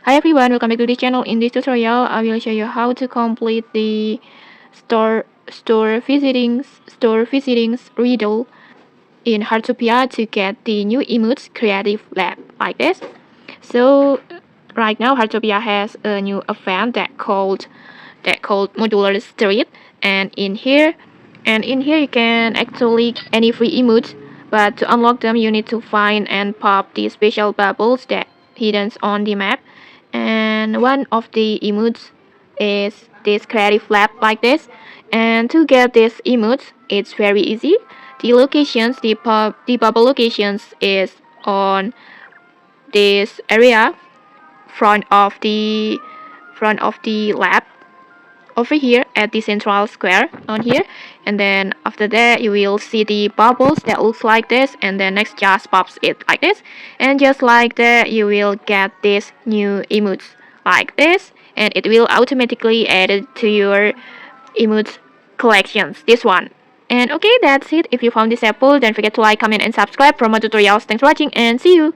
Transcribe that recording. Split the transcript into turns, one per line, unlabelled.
Hi everyone, welcome back to the channel. In this tutorial, I will show you how to complete the store visitings riddle in Heartopia to get the new emotes creative lab like this. So right now Heartopia has a new event that called Modular Street, and in here you can actually get any free emotes, but to unlock them you need to find and pop the special bubbles that hidden on the map. And one of the emotes is this creative lab like this. And to get this emotes, it's very easy. The bubble locations is on this area front of the lab over here at the central square on here. And then after that you will see the bubbles that looks like this, and then next just pops it like this, and just like that you will get this new emotes like this, and it will automatically add it to your emotes collections, this one. And okay, that's it. If you found this helpful, don't forget to like, comment, and subscribe for more tutorials. Thanks for watching, and see you.